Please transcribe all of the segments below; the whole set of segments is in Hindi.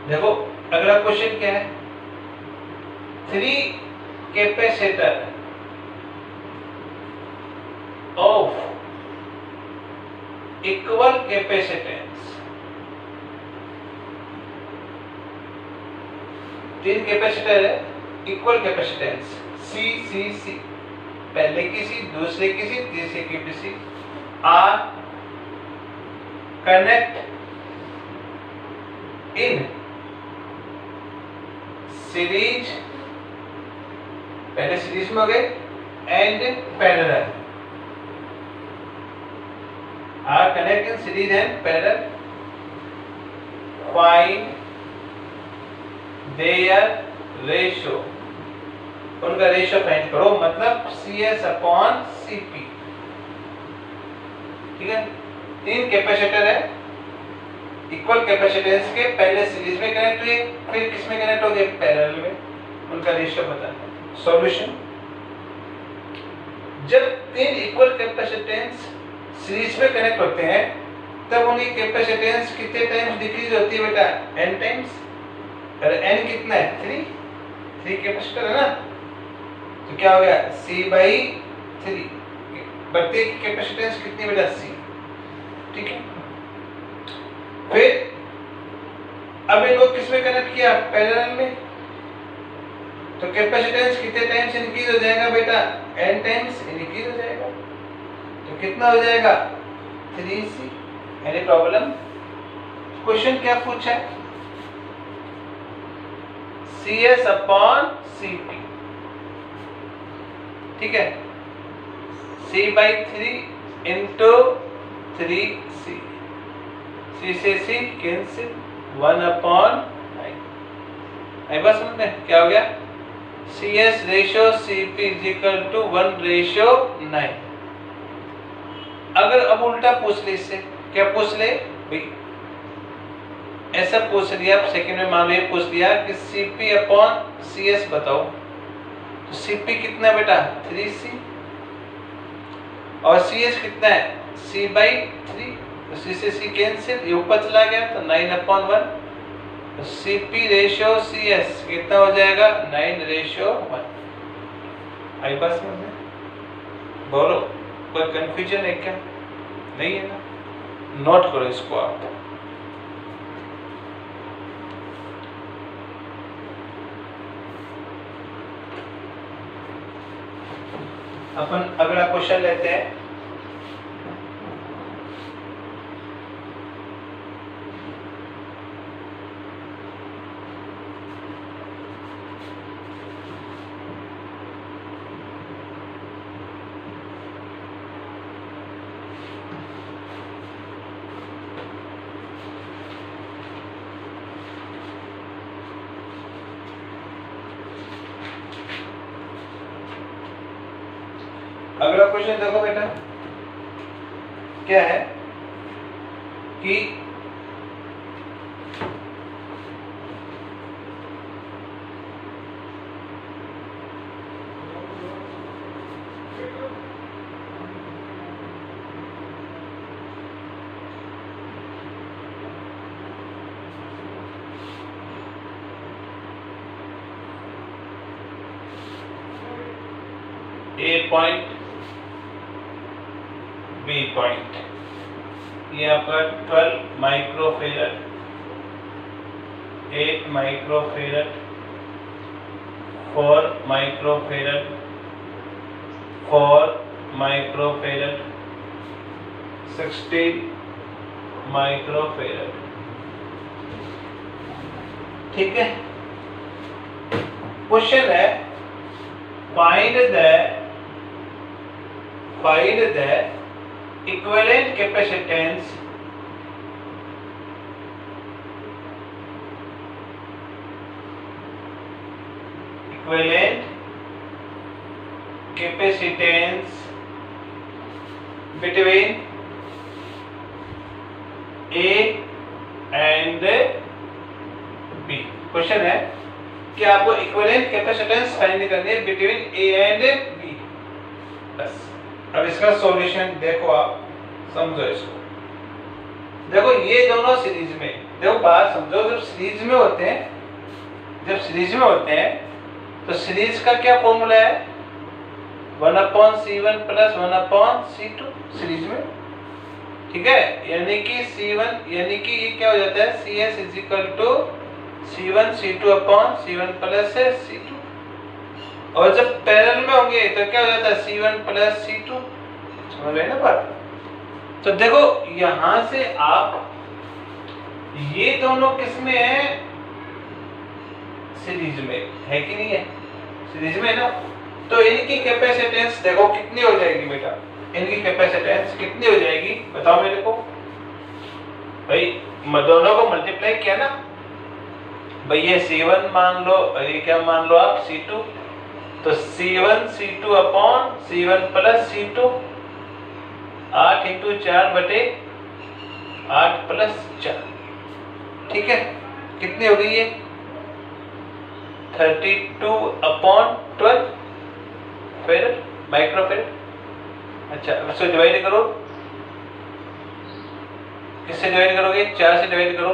देखो अगला क्वेश्चन क्या है, 3 capacitor of equal capacitance, 3 capacitor है equal capacitance C C C, पहले की सी, दूसरे की सी, तीसरे की भी C, are connect in series, पहले सीरीज में हो गए, and parallel, are connect in series and parallel, find their ratio, उनका रेशो फाइंड करो, मतलब CS/CP। ठीक है, 3 कैपेसिटर है इक्वल कैपेसिटेंस के, पहले सीरीज में कनेक्ट हुए, फिर किस में कनेक्ट हो गए, पैरेलल में, उनका रेशियो बताना। सॉल्यूशन, जब 3 इक्वल कैपेसिटेंस सीरीज में कनेक्ट होते हैं तब उनकी कैपेसिटेंस कितने टाइम्स डिक्रीज होती है बेटा, n टाइम्स, और n कितना है, 3 कैपेसिटर है ना, तो क्या हो गया C/3, बढ़ते की कैपेसिटेंस कितनी बेटा, C। ठीक है, फिर अब इनको किस में कनेक्ट किया, पैरेलल में, तो कैपेसिटेंस कितने टाइम्स इंक्रीज हो जाएगा बेटा, n टाइम्स इंक्रीज हो जाएगा, तो कितना हो जाएगा, 3C। Any problem? क्वेश्चन क्या पूछा है, CS/CP, ठीक है, C/3 इंटू 3C, C से C कैंसिल, 1/9। आई बात समझ में, क्या हो गया, CS/CP = 1/9। अगर अब उल्टा पूछ ले, इससे क्या पूछ ले भाई, ऐसा पूछ लिया आप सेकंड में, मान लो ये पूछ लिया कि CP/CS बताओ, तो CP कितना है बेटा, 3C, और CS कितना है, C/3, तो C से C कैंसिल, ये ऊपर चला गया तो 9/1, तो CP/CS कितना हो जाएगा, 9/1। आई बात समझ में, बोलो कोई कंफ्यूजन है क्या, नहीं है ना, नोट करो इसको आप। अपन अगला क्वेश्चन लेते हैं, अगला क्वेश्चन देखो बेटा, क्या है कि A पॉइंट B पॉइंट, ये आपका 12 microfarad, 8 microfarad, 4 microfarad, 4 microfarad, 16 microfarad. ठीक है, क्वेश्चन है find the equivalent capacitance between A and B। Question है कि आपको इक्विवेलेंट कैपेसिटेंस फाइंड करनी है बिटवीन A एंड B। बस अब इसका सॉल्यूशन देखो, आप समझो इसको। देखो ये दोनों सीरीज में देखो बात समझो, जब सीरीज में होते हैं, तो सीरीज का क्या फॉर्मूला है? 1/C1 प्लस 1/C2 सीरीज में, ठीक है। यानी कि C1 यानी कि ये क्या हो जाता है, CS is equal to C1 C2/C1 plus C2। और जब पैरेलल में होंगे तो क्या हो जाता है, C1 प्लस C2। समझ रहे ना बात? तो देखो यहां से आप ये दोनों किसमें है, सीरीज में है कि नहीं है? सीरीज में है ना। तो इनकी कैपेसिटेंस देखो कितनी हो जाएगी बेटा, इनकी कैपेसिटेंस कितनी हो जाएगी बताओ मेरे को भाई। दोनों को मल्टीप्लाई किया ना भाई, ये C1 मान लो और ये क्या मान लो आप, C2। तो C1 C2/C1 plus C2 8 × 4/8 plus 4, ठीक है। कितनी हो गई ये, 32/12 फेरेड माइक्रोफेरेड। अच्छा इसको डिवाइड करो, किससे डिवाइड करोगे, 4 से डिवाइड करो,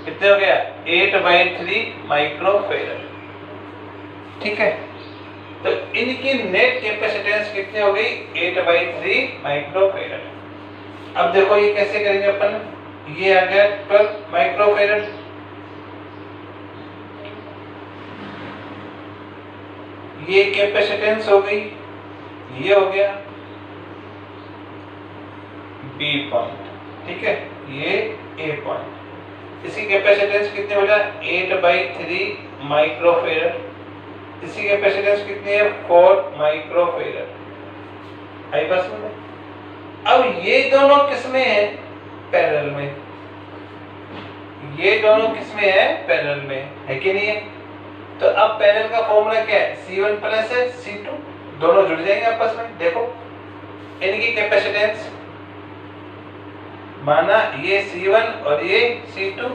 कितने हो गया, 8/3 माइक्रोफेरेड, ठीक है। तो इनकी नेट कैपेसिटेंस कितनी हो गई, 8/3 माइक्रोफेरेड। अब देखो ये कैसे करेंगे अपन, ये आ गया 12 माइक्रोफेरेड, ये कैपेसिटेंस हो गई, ये हो गया बी पॉइंट, ठीक है, ये ए पॉइंट। इसकी कैपेसिटेंस कितनी बेटा, 8/3 माइक्रोफेरेड। इसकी कैपेसिटेंस कितनी है, 4 माइक्रोफेरेड। आई बस में। अब ये दोनों किसमें है, पैरेलल में। ये दोनों किसमें है, पैरेलल में, है कि नहीं है? तो अब पैरेलल का फॉर्मूला क्या है, C1 प्लस C2, दोनों जुड़ जाएंगे आपस में। देखो इनकी कैपेसिटेंस, माना ये C1 और ये C2,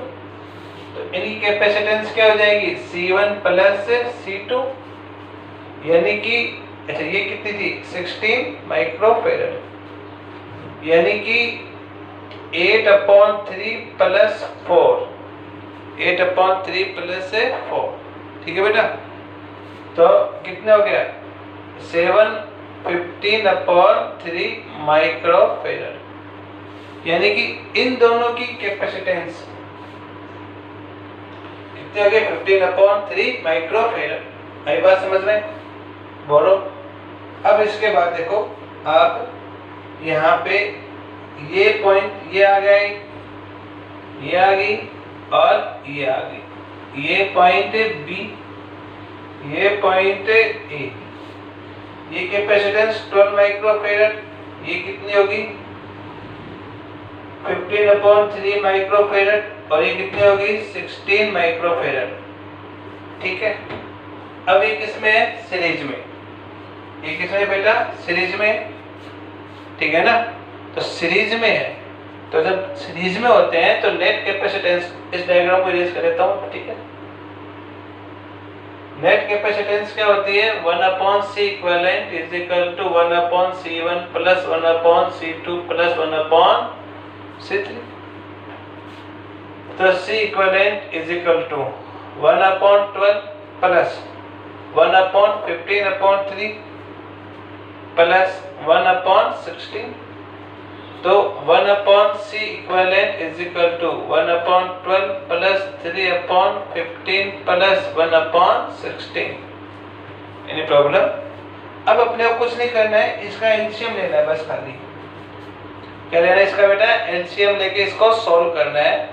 तो इनकी कैपेसिटेंस क्या हो जाएगी, C1 प्लस C2, यानी कि अच्छा ये कितनी थी, 16 माइक्रोफेरेड, यानी कि 8/3 प्लस 4, 8/3 प्लस 4, ठीक है बेटा। तो कितना हो गया, 715/3 माइक्रोफेरेड, यानी कि इन दोनों की कैपेसिटेंस कितने हो गए, 15/3 माइक्रोफेरेड। आई बात समझ में, बोलो। अब इसके बाद देखो आप यहाँ पे ये पॉइंट, ये आ गई, ये आ गई और ये आ गई, ये पॉइंट बी, ये पॉइंट ए, ये कैपेसिटेंस 12 माइक्रोफेरेड, ये कितनी होगी, 15/3 माइक्रोफेरेड, और ये कितनी होगी, 16 माइक्रोफेरेड, ठीक है। अब ये किसमें है, सीरीज में। ये किसमें है बेटा, सीरीज में, ठीक है ना। तो सीरीज में है, तो जब सीरीज में होते हैं तो नेट कैपेसिटेंस, इस डायग्राम को इरेज कर देता हूं, ठीक है। नेट कैपेसिटेंस क्या होती है, 1/C equivalent is equal to 1/C1 plus 1/C2 plus 1/C3। तो C equivalent is equal to 1/12 plus 1/15/3 plus 1/16। तो 1/C equivalent is equal to 1/12 plus 3/15 plus 1/16। Any problem? अब अपने को कुछ नहीं करना है, इसका एलसीएम लेना है बस, खाली क्या लेना है इसका बेटा, एलसीएम लेके इसको सॉल्व करना है।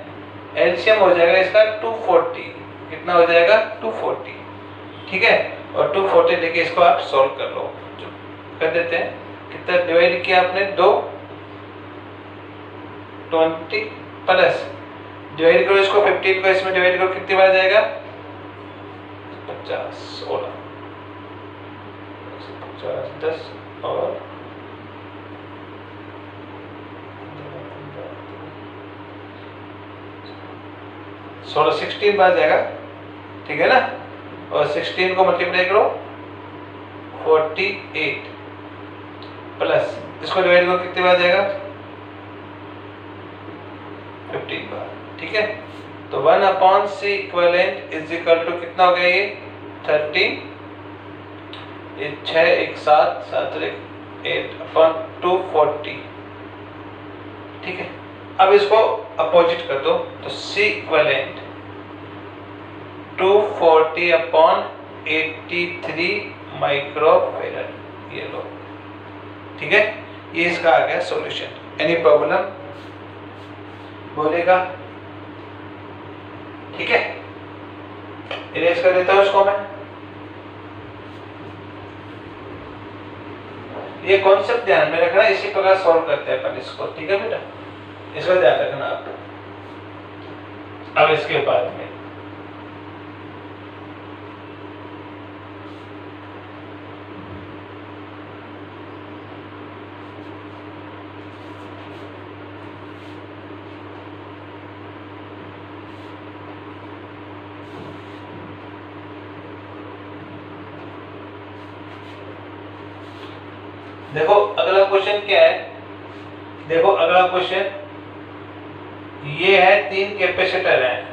एलसीएम हो जाएगा इसका 240, कितना हो जाएगा, 240, ठीक है। और 240 लेके इसको आप सॉल्व कर लो, कर देते हैं। कितना डिवाइड किया आपने, 2 20 प्लस डिवाइड करो इसको 15 को इसमें डिवाइड करो, कितनी बार जाएगा, 50, 16, 50, 10 और 16, 16 बार जाएगा, ठीक है ना। और 16 को मल्टीप्लाई करो 48 प्लस इसको डिवाइड करो, कितनी बार जाएगा, 15 बार। ठीक है, तो 1/C equivalent is equal to कितना हो गया ये 13, ये 6 1 7 7 8/240। ठीक है, अब इसको अपोजिट कर दो तो C इक्विवेलेंट 240/83 माइक्रोफैरड, ये लो। ठीक है, ये इसका आ गया सॉल्यूशन। एनी प्रॉब्लम बोलेगा? ठीक है, इरेज कर देता हूं इसको मैं। ये कॉन्सेप्ट ध्यान में रखना, इसी प्रकार सॉल्व करते हैं अपन इसको। ठीक है बेटा, इसका ध्यान रखना आप। अब इसके बाद में देखो अगला क्वेश्चन क्या है। देखो अगला क्वेश्चन ये है, 3 कैपेसिटर हैं,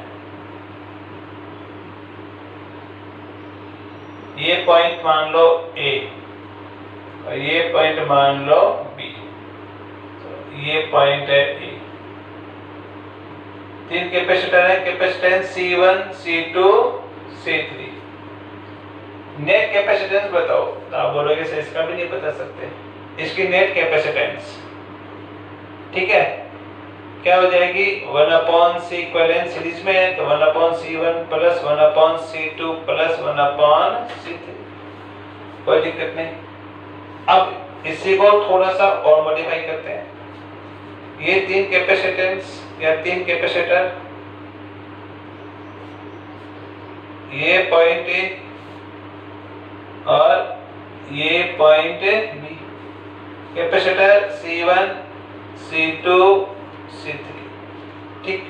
ये पॉइंट मान लो A और ये पॉइंट मान लो B, तो ये पॉइंट है A। 3 कैपेसिटर है, capacitance C1 C2 C3। Net capacitance बताओ, तो आप बोलोगे सर इसका भी नहीं बता सकते, इसकी नेट कैपेसिटेंस। ठीक है, क्या हो जाएगी 1/C इक्विवेलेंट सीरीज में है तो 1/C1 plus 1/C2 plus 1/C3, कोई दिक्कत नहीं। अब इसी को थोड़ा सा और मॉडिफाई करते हैं। ये 3 कैपेसिटेंस या 3 कैपेसिटर, ये पॉइंट A और ये point B, capacitor C1 C2 C3। ठीक,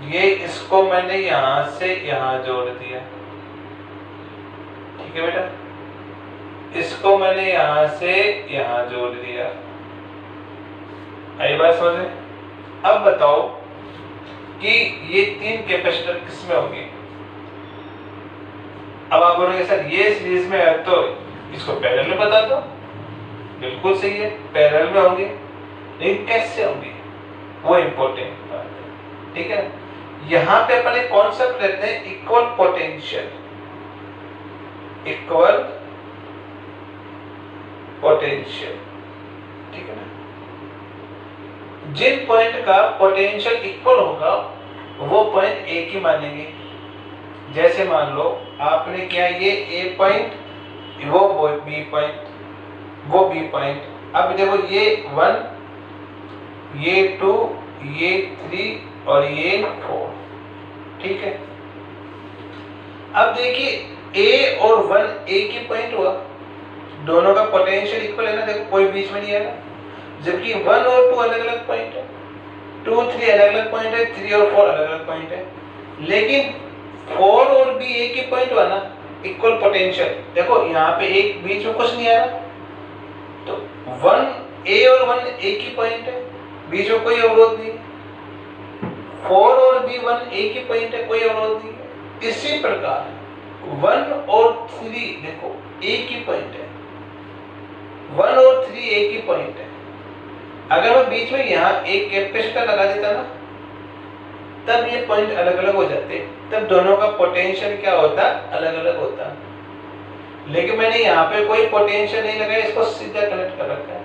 ये इसको मैंने यहां से यहां जोड़ दिया। ठीक है बेटा, इसको मैंने यहां से यहां जोड़ दिया। आई बात समझ में? अब बताओ कि ये 3 कैपेसिटर किसमें होंगे। अब आप बोलोगे सर ये सीरीज में है तो इसको पैरेलल में बता दो। बिल्कुल सही है, पैरेलल में होंगे, लेकिन कैसे होंगे वो इंपॉर्टेंट बात है। ठीक है, यहां पे अपन एक कॉन्सेप्ट लेते हैं इक्वल पोटेंशियल। इक्वल पोटेंशियल, ठीक है ना। जिन पॉइंट का पोटेंशियल इक्वल होगा वो पॉइंट एक ही मानेंगे। जैसे मान लो आपने क्या, ये A पॉइंट, वो B पॉइंट, वो B पॉइंट। अब देखो ये 1, ये 2, ये 3 और ये 4। ठीक है, अब देखिए A और 1 एक ही पॉइंट हुआ, दोनों का पोटेंशियल इक्वल है ना। देखो कोई बीच में नहीं है ना, जबकि 1 और 2 अलग अलग पॉइंट है, 2 3 अलग अलग पॉइंट है, 3 और 4 अलग अलग पॉइंट है। लेकिन 4 और B एक ही पॉइंट हुआ ना, इक्वल पोटेंशियल। देखो यहाँ पे एक बीच में कुछ नहीं आया, तो 1A और 1 एक ही पॉइंट है, बीच में कोई अवरोध नहीं। 4 और B 1 एक ही पॉइंट है, कोई अवरोध नहीं है। इसी प्रकार 1 और 3 देखो एक ही पॉइंट है, 1 और 3 एक ही पॉइंट है। अगर मैं बीच में यहाँ एक कैपेसिटर लगा देता ना, तब ये पॉइंट अलग अलग हो जाते, तब दोनों का पोटेंशियल क्या होता, अलग अलग होता। लेकिन मैंने यहाँ पे कोई पोटेंशियल नहीं लगाया, इसको सीधा कनेक्ट कर रखा है।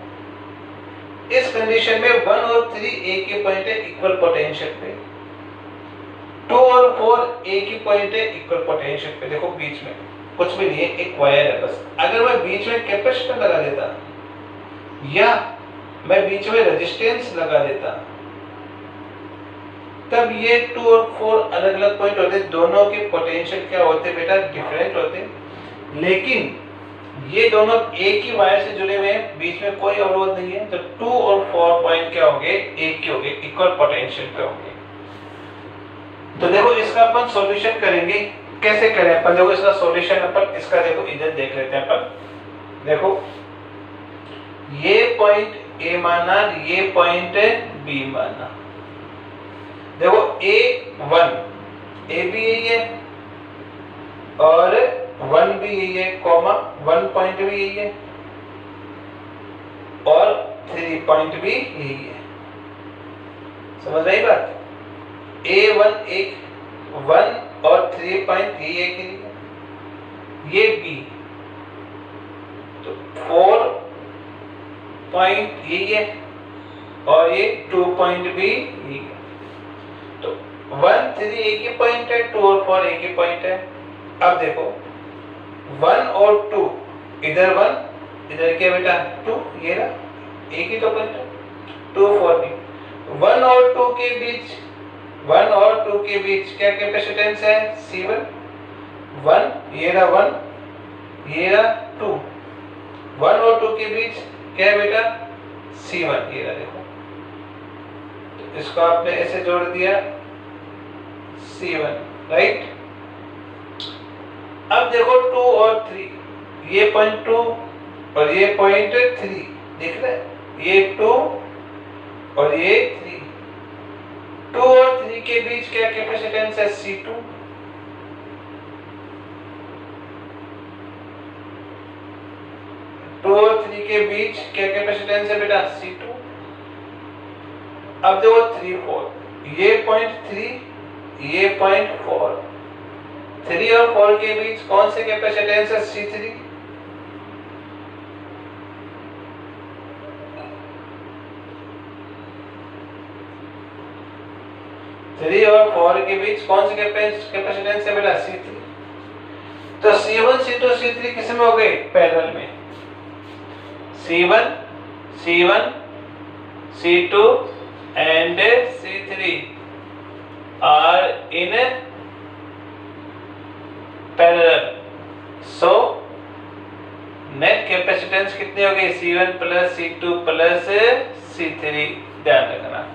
इस कंडीशन में 1 और 3 एक ही पॉइंट है, इक्वल पोटेंशियल पे। 2 और 4 एक ही पॉइंट है, इक्वल पोटेंशियल पे। देखो बीच में कुछ भी नहीं है, एक वायर है बस। अगर मैं बीच में कैपेसिटर लगा देता या मैं बीच में रेजिस्टेंस लगा देता, तब ये 2 और 4 अलग अलग पॉइंट होते, दोनों के पोटेंशियल क्या होते बेटा, डिफरेंट होते। लेकिन ये दोनों एक ही वायर से जुड़े हुए हैं, बीच में कोई अवरोध नहीं है, तो 2 और 4 पॉइंट क्या होंगे, एक ही होंगे, इक्वल पोटेंशियल पे होंगे। तो देखो इसका अपन सॉल्यूशन करेंगे, कैसे करें अपन। देखो इसका सॉल्यूशन अपन, इसका देखो इधर देख लेते हैं अपन। देखो ये पॉइंट A माना, ये पॉइंट B माना, देखो A1 ए भी यही है और 1 भी यही है, कॉमा 1 पॉइंट भी यही है और 3 पॉइंट भी यही है। समझ रही बात? A1 एक 1 और 3 पॉइंट यही है कि नहीं? ये B तो 4 पॉइंट यही है और ये 2 पॉइंट भी यही है। तो 1 3 एक ही पॉइंट है, 2 और 4 एक ही पॉइंट है। अब देखो 1 और 2, इधर 1 इधर क्या बेटा 2, ये रहा एक ही तो पॉइंट है, 2 4 भी। 1 और 2 के बीच, 1 और 2 के बीच क्या कैपेसिटेंस है? C1। 1 ये रहा 1, ये रहा 2। 1 और 2 के बीच क्या है बेटा? C1 ये रहा, देखो तो इसको आपने ऐसे जोड़ दिया C1, राइट। अब देखो 2 और 3, ये पॉइंट 2 और ये पॉइंट 3 दिख रहा है, ये 2 और ये 3। 2 और 3 के बीच क्या कैपेसिटेंस है? C2। और 3 के बीच क्या कैपेसिटेंस है बेटा? C2। अब देखो 3 4, ये पॉइंट 3 ये पॉइंट 4, 3 और 4 के बीच कौन से कैपेसिटेंस है? C3। थ्री और 4 के बीच कौन सी कैपेसिटेंस है बेटा? C3। तो C1 C2 C3 किस में हो गए? पैरेलल में। C1 C1 C2 and C3 are in parallel, so net capacitance कितनी हो गई? C1 plus C2 plus C3। ध्यान रखना,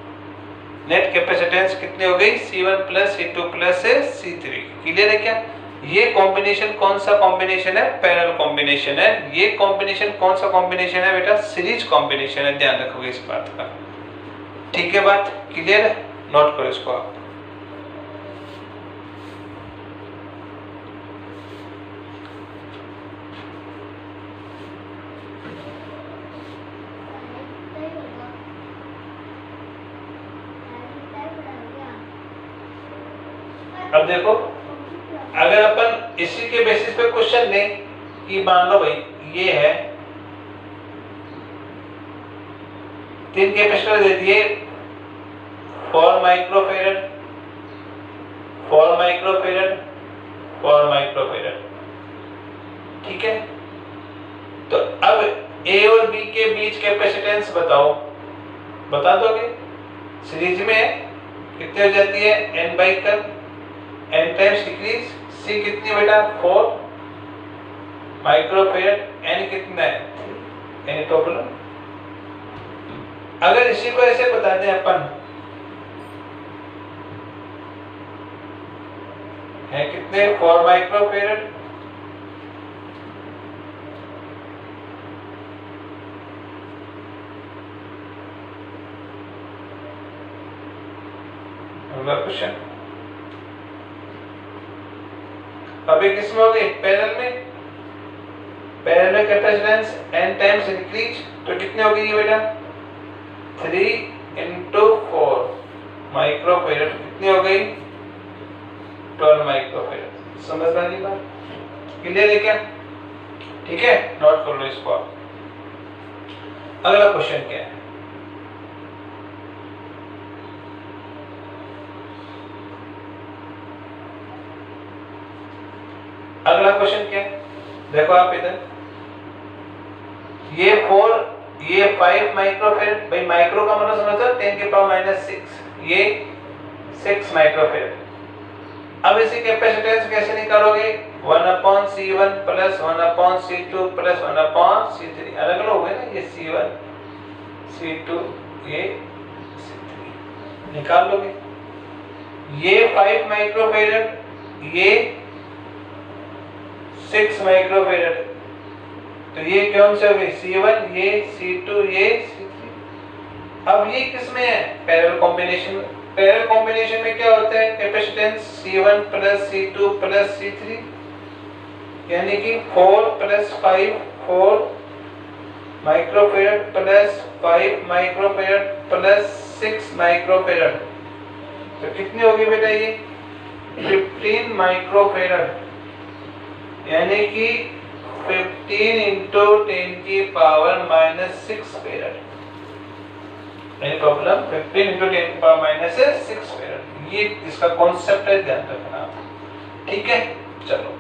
नेट कैपेसिटेंस कितनी हो गई? C1 plus C2 plus C3। Clear है क्या? ये कॉम्बिनेशन कौन सा कॉम्बिनेशन है? पैरेलल कॉम्बिनेशन है। ये कॉम्बिनेशन कौन सा कॉम्बिनेशन है बेटा? सीरीज कॉम्बिनेशन है। ध्यान रखोगे इस बात का, ठीक है? बात क्लियर है? नोट करो इसको आप। अब देखो, अगर अपन इसी के बेसिस पे क्वेश्चन लें कि मान लो भाई ये है 3 कैपेसिटर दे दिए 4 माइक्रोफेरेड 4 माइक्रोफेरेड 4 माइक्रोफेरेड, ठीक है? तो अब A और B के बीच कैपेसिटेंस बताओ, बता दोगे? सीरीज में कितनी हो जाती है? n बाई कर, n टाइम्स डिक्रीज। C कितनी बेटा? 4 माइक्रोफेरेड, n कितना है? n total. अगर इसी को ऐसे बता दें अपन, है कितने? 4 माइक्रोफेरेड अगला क्वेश्चन। अभी किस में हो गई? पैरेलल में। Parallel capacitance n times increase, तो कितने हो गई ये बेटा? 3 into 4 माइक्रोफेरेड, कितनी हो गई? 12 माइक्रोफेरेड। समझ में आ रही बात? क्लियर है क्या? ठीक है, नोट कर लो इसको आप। अगला क्वेश्चन क्या है? अगला क्वेश्चन क्या है? देखो आप इधर, ये 4 ये 5 माइक्रोफेरेड, भाई माइक्रो का मतलब समझो 10 की पावर -6, ये 6 माइक्रोफेरेड। अब इसी कैपेसिटेंस कैसे निकालोगे? 1/C1 plus 1/C2 plus 1/C3। अलग अलग हो गए ना, ये C1 C2 ये C3 निकाल लोगे। ये 5 माइक्रोफेरेड ये 6 माइक्रोफेरेड, तो ये कौन से हो गए? C1 ये C2 ये C3। अब ये किसमें है? पैरेलल कॉम्बिनेशन में। पैरेलल कॉम्बिनेशन में क्या होता है, capacitance C1 plus C2 plus C3, यानी कि 4 plus 5 4 microfarad plus 5 microfarad plus 6 microfarad, तो कितनी होगी बेटा ये 15 माइक्रोफेरड, यानी कि 15 इंटू 10 की पावर -6 फेरड। मेरी प्रॉब्लम 15 इंटू 10 की पावर -6 फेरड, ये इसका कॉन्सेप्ट है, ध्यान रखना। ठीक है, चलो।